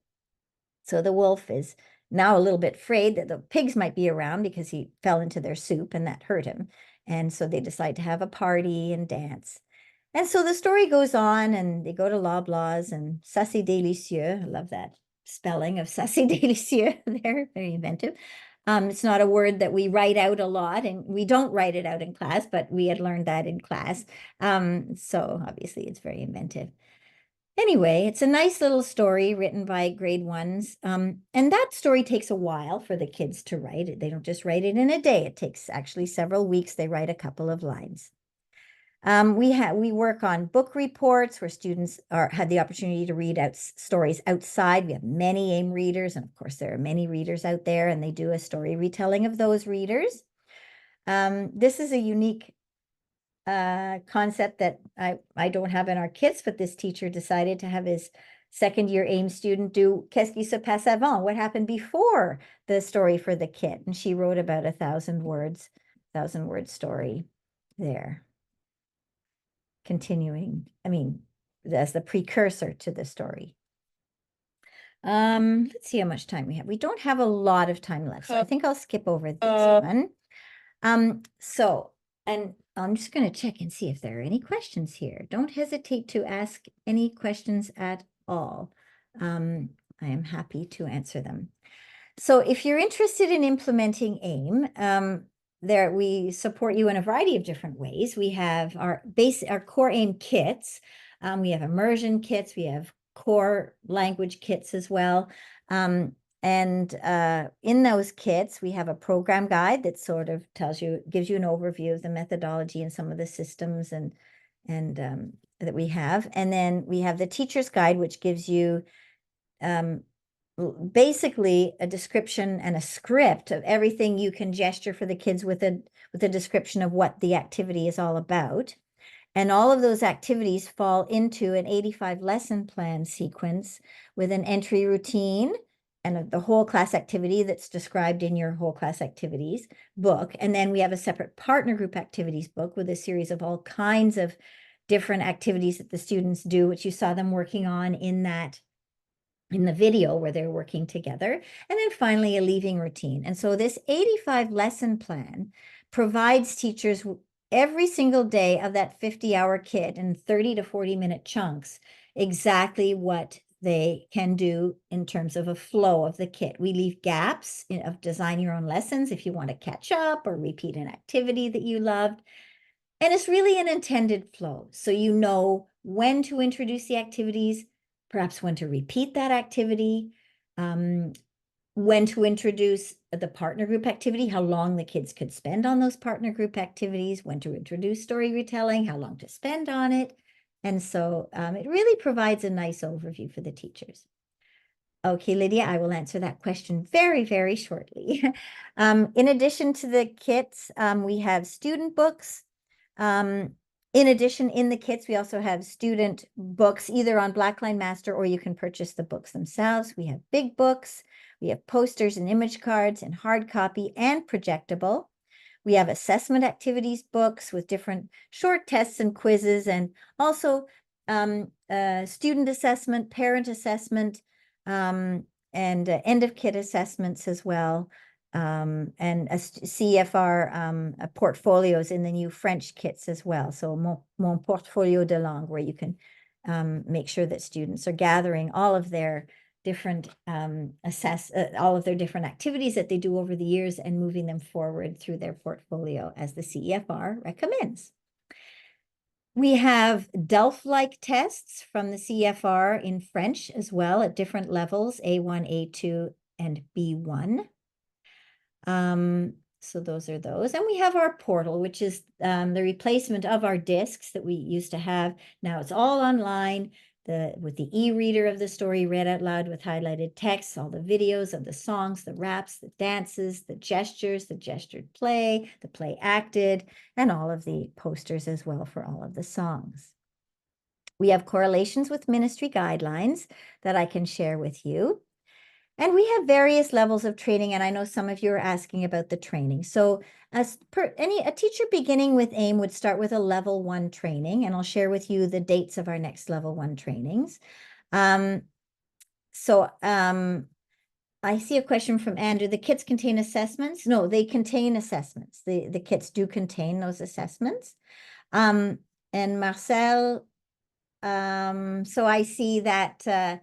B: So the wolf is now a little bit afraid that the pigs might be around because he fell into their soup and that hurt him. And so they decide to have a party and dance. And so the story goes on, and they go to Loblaws, and ça c'est délicieux. I love that spelling of ça c'est délicieux there, very inventive. It's not a word that we write out a lot, and we don't write it out in class, but we had learned that in class. So obviously it's very inventive. Anyway, it's a nice little story written by grade 1s. And that story takes a while for the kids to write. They don't just write it in a day. It takes actually several weeks. They write a couple of lines. We work on book reports where students had the opportunity to read out stories outside. We have many AIM readers, and of course there are many readers out there, and they do a story retelling of those readers. This is a unique concept that I don't have in our kits, but this teacher decided to have his second-year AIM student do Qu'est-ce qui se passe avant? What happened before the story for the kit? And she wrote about 1,000-word story there. Continuing, as the precursor to the story. Let's see how much time we have. We don't have a lot of time left, so I think I'll skip over this one. And I'm just going to check and see if there are any questions here. Don't hesitate to ask any questions at all. I am happy to answer them. So if you're interested in implementing AIM, we support you in a variety of different ways. We have our core AIM kits. We have immersion kits. We have core language kits as well. And in those kits, we have a program guide that sort of gives you an overview of the methodology and some of the systems and that we have. And then we have the teacher's guide, which gives you basically a description and a script of everything you can gesture for the kids with a description of what the activity is all about. And all of those activities fall into an 85 lesson plan sequence with an entry routine and the whole class activity that's described in your whole class activities book. And then we have a separate partner group activities book with a series of all kinds of different activities that the students do, which you saw them working on in the video where they're working together. And then finally, a leaving routine. And so this 85 lesson plan provides teachers every single day of that 50-hour kit in 30 to 40-minute chunks, exactly what they can do in terms of a flow of the kit. We leave gaps of design your own lessons if you want to catch up or repeat an activity that you loved. And it's really an intended flow. So you know when to introduce the activities, perhaps when to repeat that activity, when to introduce the partner group activity, how long the kids could spend on those partner group activities, when to introduce story retelling, how long to spend on it. And so it really provides a nice overview for the teachers. Okay, Lydia, I will answer that question very, very shortly. In addition to the kits, we have student books. In addition, in the kits, we also have student books, either on Blackline Master or you can purchase the books themselves. We have big books. We have posters and image cards and hard copy and projectable. We have assessment activities books with different short tests and quizzes, and also student assessment, parent assessment, and end of kit assessments as well, and CFR portfolios in the new French kits as well. So mon portfolio de langue, where you can make sure that students are gathering all of their different all of their different activities that they do over the years and moving them forward through their portfolio as the CEFR recommends. We have DELF-like tests from the CFR in French as well at different levels, A1, A2, and B1. So those are those. And we have our portal, which is the replacement of our discs that we used to have. Now it's all online, with the e-reader of the story read out loud with highlighted text, all the videos of the songs, the raps, the dances, the gestures, the gestured play, the play acted, and all of the posters as well for all of the songs. We have correlations with ministry guidelines that I can share with you. And we have various levels of training, and I know some of you are asking about the training. So a teacher beginning with AIM would start with a level 1 training, and I'll share with you the dates of our next level 1 trainings. I see a question from Andrew. The kits contain assessments? No, they contain assessments. The kits do contain those assessments. And Marcel, so I see that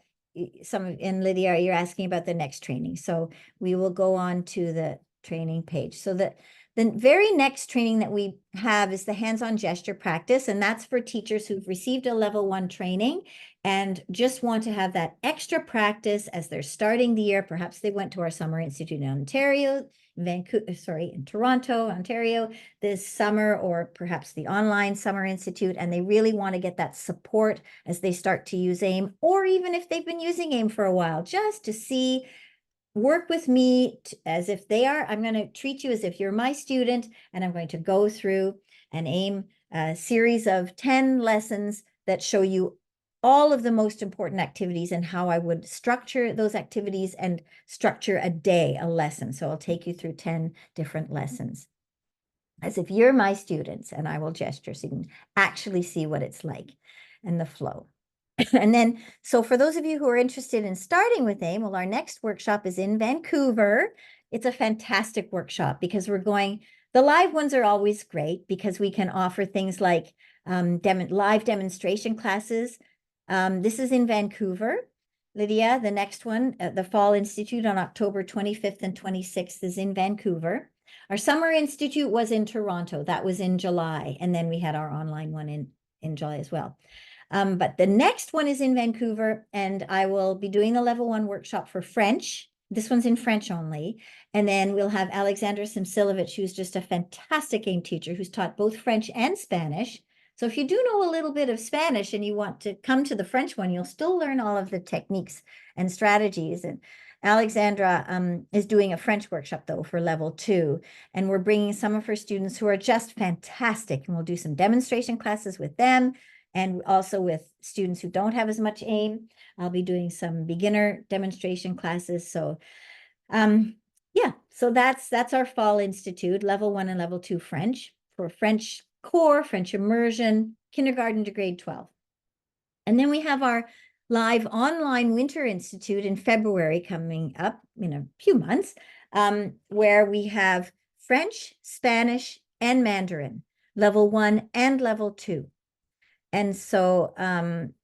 B: and Lydia, you're asking about the next training. So we will go on to the training page. So the very next training that we have is the hands-on gesture practice, and that's for teachers who've received a level 1 training and just want to have that extra practice as they're starting the year. Perhaps they went to our summer institute in Ontario, in Toronto, Ontario this summer, or perhaps the online summer institute, and they really want to get that support as they start to use AIM, or even if they've been using AIM for a while, just to work with me as if they are. I'm going to treat you as if you're my student, and I'm going to go through an AIM series of 10 lessons that show you all of the most important activities and how I would structure those activities and structure a lesson. So I'll take you through 10 different lessons as if you're my students, and I will gesture so you can actually see what it's like and the flow. And then, so for those of you who are interested in starting with AIM, well, our next workshop is in Vancouver. It's a fantastic workshop because the live ones are always great because we can offer things like live demonstration classes. This is in Vancouver. Lydia, the next one, the Fall Institute on October 25th and 26th is in Vancouver. Our Summer Institute was in Toronto. That was in July. And then we had our online one in July as well. But the next one is in Vancouver, and I will be doing the level 1 workshop for French. This one's in French only. And then we'll have Alexandra Simsilovich, who's just a fantastic AIM teacher who's taught both French and Spanish. So if you do know a little bit of Spanish and you want to come to the French one, you'll still learn all of the techniques and strategies. And Alexandra is doing a French workshop, though, for level 2. And we're bringing some of her students who are just fantastic. And we'll do some demonstration classes with them, and also with students who don't have as much AIM. I'll be doing some beginner demonstration classes. So yeah, so that's our Fall Institute, level 1 and level 2 French, for French core, French immersion, kindergarten to grade 12. And then we have our live online Winter Institute in February coming up in a few months, where we have French, Spanish, and Mandarin, level 1 and level 2. And so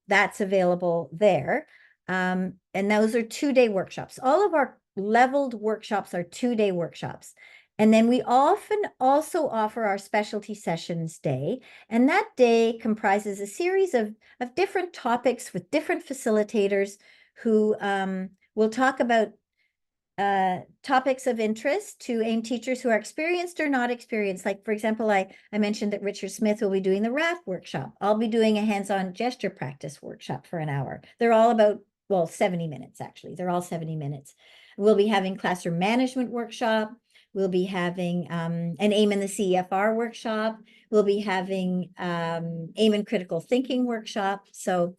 B: that's available there. And those are 2-day workshops. All of our leveled workshops are 2-day workshops. And then we often also offer our specialty sessions day. And that day comprises a series of different topics with different facilitators who will talk about topics of interest to AIM teachers who are experienced or not experienced. Like, for example, I mentioned that Richard Smith will be doing the RAF workshop. I'll be doing a hands-on gesture practice workshop for an hour. They're all about, 70 minutes, actually. They're all 70 minutes. We'll be having classroom management workshop. We'll be having an AIM in the CEFR workshop. We'll be having AIM in critical thinking workshop. So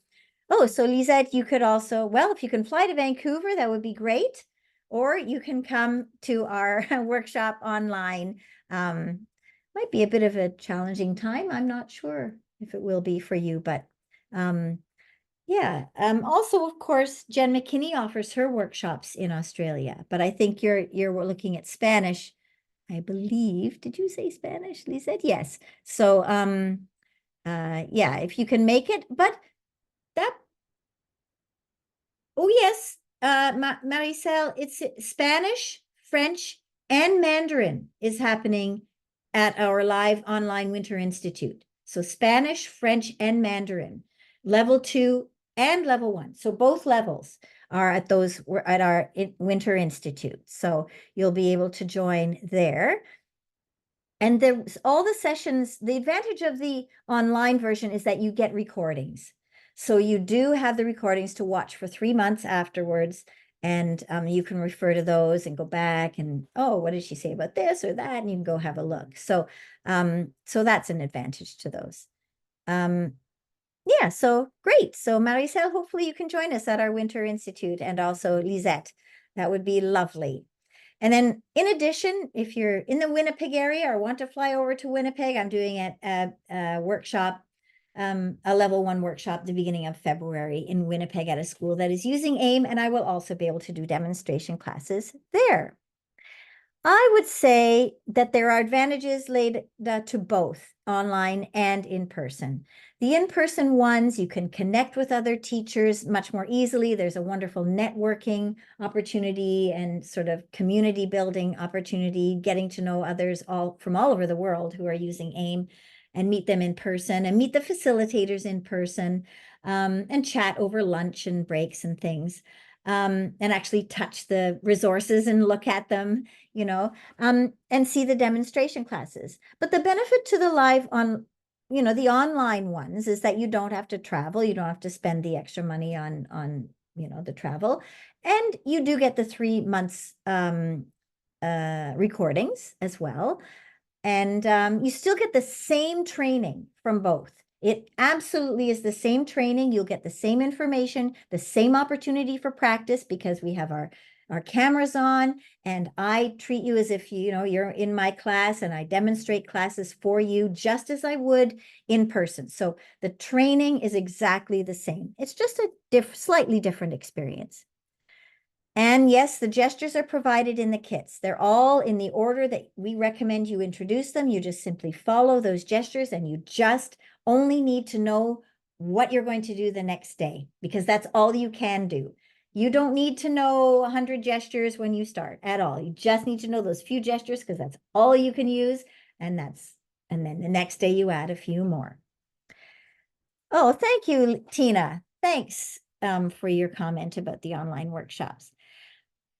B: Lisette, you could also, if you can fly to Vancouver, that would be great. or you can come to our workshop online. Might be a bit of a challenging time. I'm not sure if it will be for you, but yeah. Also, of course, Jen McKinney offers her workshops in Australia, but I think you're looking at Spanish, I believe. Did you say Spanish, Lisette? Yes. So yeah, if you can make it, but that, oh yes, Maricel, it's Spanish, French, and Mandarin is happening at our live online Winter Institute. So Spanish, French, and Mandarin, level 2 and level 1. So both levels are at those, at our Winter Institute. So you'll be able to join there. And all the sessions, the advantage of the online version is that you get recordings. So you do have the recordings to watch for 3 months afterwards. And you can refer to those and go back and, oh, what did she say about this or that? And you can go have a look. So, so that's an advantage to those. Yeah, so great. So Maricel, hopefully you can join us at our Winter Institute, and also Lisette. That would be lovely. And then in addition, if you're in the Winnipeg area or want to fly over to Winnipeg, I'm doing a workshop, a level 1 workshop at the beginning of February in Winnipeg at a school that is using AIM, and I will also be able to do demonstration classes there. I would say that there are advantages laid to both online and in person. The in-person ones, you can connect with other teachers much more easily. There's a wonderful networking opportunity and sort of community building opportunity, getting to know others from all over the world who are using AIM, and meet them in person and meet the facilitators in person, and chat over lunch and breaks and things. And actually touch the resources and look at them, you know, and see the demonstration classes. But the benefit to the live you know, the online ones is that you don't have to travel. You don't have to spend the extra money on, you know, the travel. And you do get the 3 months recordings as well. And you still get the same training from both. It absolutely is the same training. You'll get the same information, the same opportunity for practice, because we have our cameras on, and I treat you as if you know you're in my class, and I demonstrate classes for you just as I would in person. So the training is exactly the same. It's just a slightly different experience. And yes, the gestures are provided in the kits. They're all in the order that we recommend you introduce them. You just simply follow those gestures, and you just only need to know what you're going to do the next day, because that's all you can do. You don't need to know 100 gestures when you start at all. You just need to know those few gestures, because that's all you can use. And then the next day you add a few more. Oh, thank you, Tina. Thanks for your comment about the online workshops.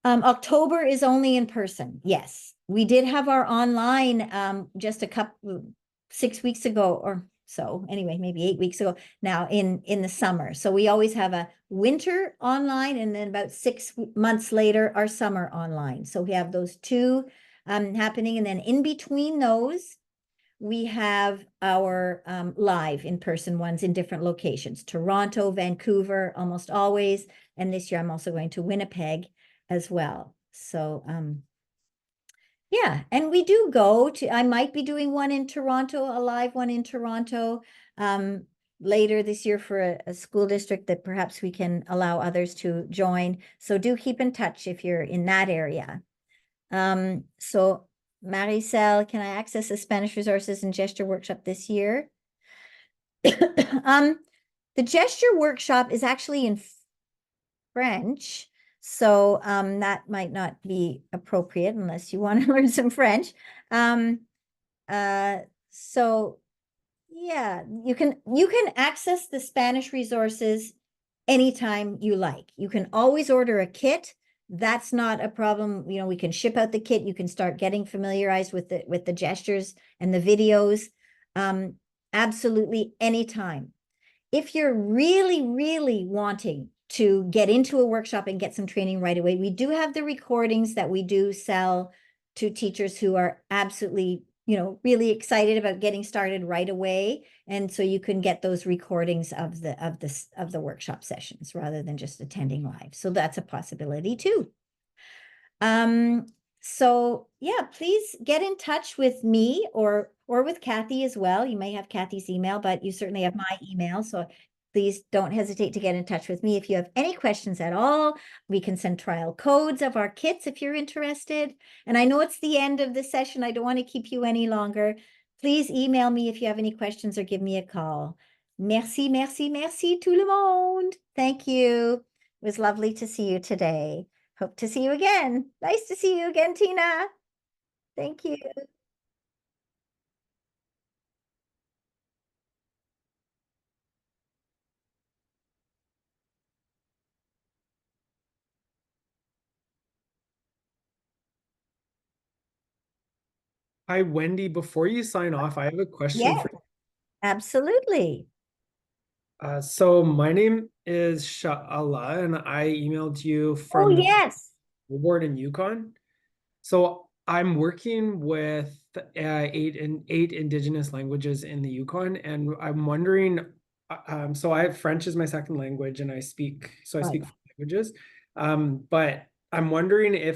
B: October is only in person. Yes, we did have our online just 6 weeks ago or so. Anyway, maybe 8 weeks ago now in the summer. So we always have a winter online, and then about 6 months later, our summer online. So we have those two happening, and then in between those, we have our live in-person ones in different locations: Toronto, Vancouver, almost always. And this year I'm also going to Winnipeg as well. So yeah, and we do go to, I might be doing one in Toronto, a live one in Toronto later this year for a school district that perhaps we can allow others to join. So do keep in touch if you're in that area. So Maricel, can I access the Spanish resources and gesture workshop this year? The gesture workshop is actually in French, so that might not be appropriate unless you want to learn some French. So yeah, you can access the Spanish resources anytime you like. You can always order a kit. That's not a problem. You know, we can ship out the kit. You can start getting familiarized with the gestures and the videos. Absolutely anytime. If you're really, really wanting to get into a workshop and get some training right away, we do have the recordings that we do sell to teachers who are absolutely, you know, really excited about getting started right away. And so you can get those recordings of the workshop sessions rather than just attending live. So that's a possibility too. So yeah, please get in touch with me or with Kathy as well. You may have Kathy's email, but you certainly have my email. So please don't hesitate to get in touch with me if you have any questions at all. We can send trial codes of our kits if you're interested. And I know it's the end of the session. I don't want to keep you any longer. Please email me if you have any questions or give me a call. Merci, merci, merci tout le monde. Thank you. It was lovely to see you today. Hope to see you again. Nice to see you again, Tina. Thank you.
L: Hi, Wendy. Before you sign off, I have a question
B: Yeah,
L: for you.
B: absolutely.
L: So my name is Sha'ala, and I emailed you
B: Oh,
L: from the
B: yes.
L: board in Yukon. So I'm working with eight Indigenous languages in the Yukon, and I'm wondering. So French is my second language, and I speak
B: Right.
L: 4 languages. But I'm wondering if